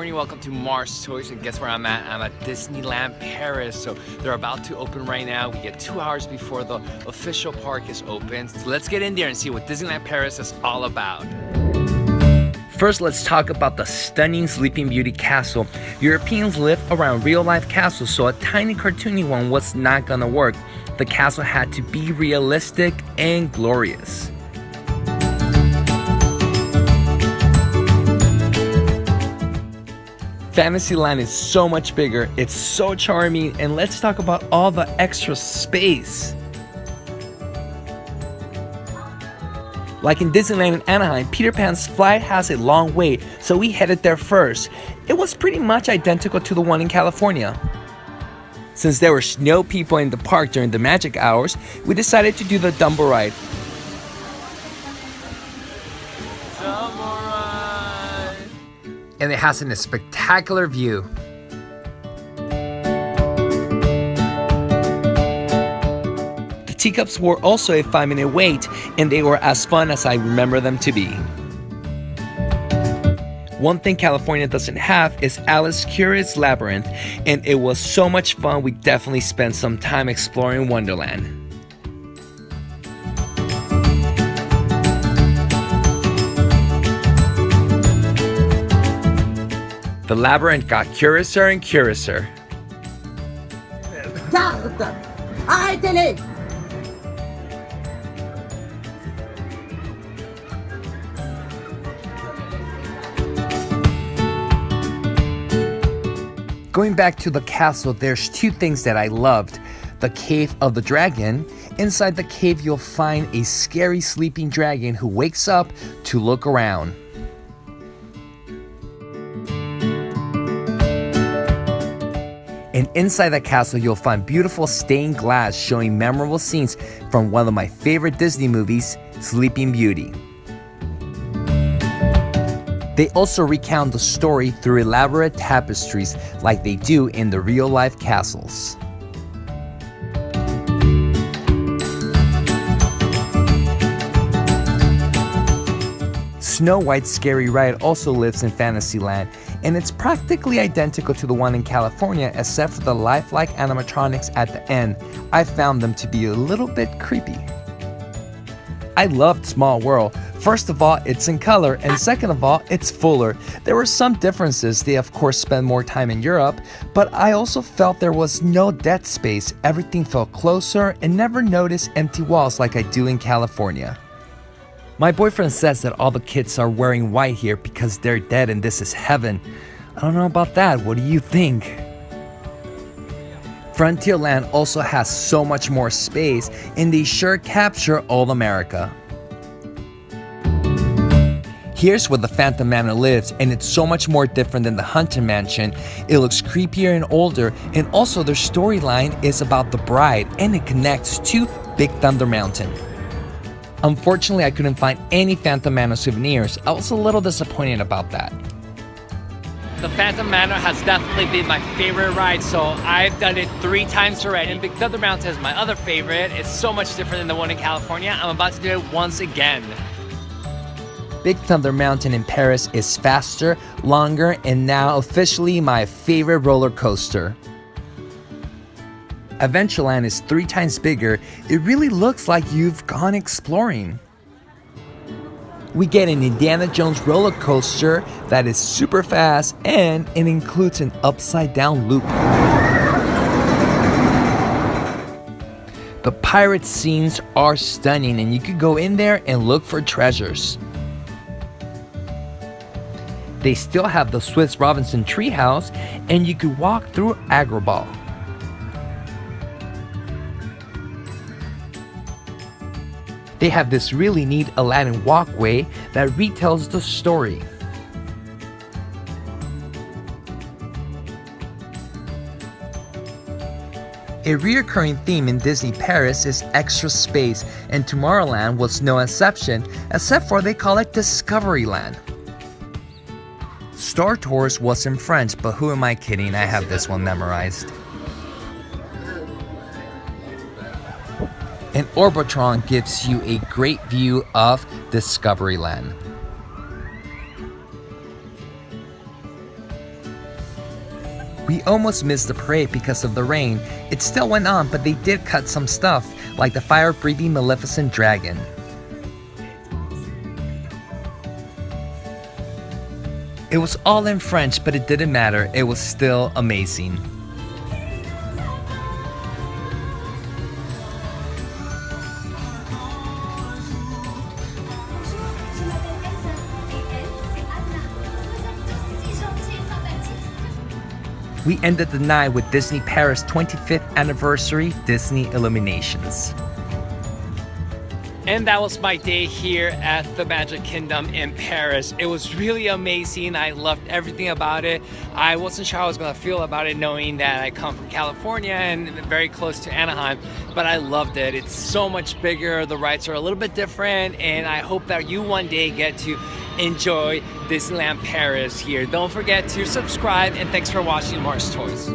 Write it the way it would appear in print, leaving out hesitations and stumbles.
California, welcome to Mars Toys, and guess where I'm at? I'm at Disneyland Paris. So they're about to open right now. We get 2 hours before the official park is open. So let's get in there and see what Disneyland Paris is all about. First, let's talk about the stunning Sleeping Beauty castle. Europeans live around real-life castles, so a tiny cartoony one was not gonna work. The castle had to be realistic and glorious. Fantasyland is so much bigger, it's so charming, and let's talk about all the extra space. Like in Disneyland in Anaheim, Peter Pan's flight has a long wait, so we headed there first. It was pretty much identical to the one in California. Since there were no people in the park during the magic hours, we decided to do the Dumbo ride. And it has a spectacular view. The teacups were also a 5-minute wait, and they were as fun as I remember them to be. One thing California doesn't have is Alice's Curious Labyrinth, and it was so much fun. We definitely spent some time exploring Wonderland. The labyrinth got curiouser and curiouser. Garde! Arrêtez-les! Going back to the castle, there's 2 things that I loved. The Cave of the Dragon. Inside the cave, you'll find a scary sleeping dragon who wakes up to look around. And inside the castle, you'll find beautiful stained glass showing memorable scenes from one of my favorite Disney movies, Sleeping Beauty. They also recount the story through elaborate tapestries like they do in the real-life castles. Snow White's scary ride also lives in Fantasyland, and it's practically identical to the one in California except for the lifelike animatronics at the end. I found them to be a little bit creepy. I loved Small World. First of all, it's in color, and second of all, it's fuller. There were some differences. They of course spend more time in Europe, but I also felt there was no dead space. Everything felt closer and never noticed empty walls like I do in California. My boyfriend says that all the kids are wearing white here because they're dead and this is heaven. I don't know about that. What do you think? Frontierland also has so much more space, and they sure capture all America. Here's where the Phantom Manor lives, and it's so much more different than the Haunted Mansion. It looks creepier and older, and also their storyline is about the bride, and it connects to Big Thunder Mountain. Unfortunately, I couldn't find any Phantom Manor souvenirs. I was a little disappointed about that. The Phantom Manor has definitely been my favorite ride, so I've done it 3 times already. And Big Thunder Mountain is my other favorite. It's so much different than the one in California. I'm about to do it once again. Big Thunder Mountain in Paris is faster, longer, and now officially my favorite roller coaster. Adventureland is 3 times bigger. It really looks like you've gone exploring. We get an Indiana Jones roller coaster that is super fast, and it includes an upside down loop. The pirate scenes are stunning, and you could go in there and look for treasures. They still have the Swiss Robinson treehouse, and you could walk through Agrabah. They have this really neat Aladdin walkway that retells the story. A recurring theme in Disney Paris is extra space, and Tomorrowland was no exception, except for they call it Discoveryland. Star Tours was in French, but who am I kidding? I have this one memorized. And Orbitron gives you a great view of Discoveryland. We almost missed the parade because of the rain. It still went on, but they did cut some stuff, like the fire-breathing Maleficent dragon. It was all in French, but it didn't matter. It was still amazing. We ended the night with Disney Paris 25th anniversary Disney illuminations. And that was my day here at the Magic Kingdom in Paris. It was really amazing. I loved everything about it. I wasn't sure how I was gonna feel about it, knowing that I come from California and very close to Anaheim, but I loved it. It's so much bigger. The rides are a little bit different, and I hope that you one day get to enjoy Disneyland Paris here. Don't forget to subscribe, and thanks for watching Mars Toys.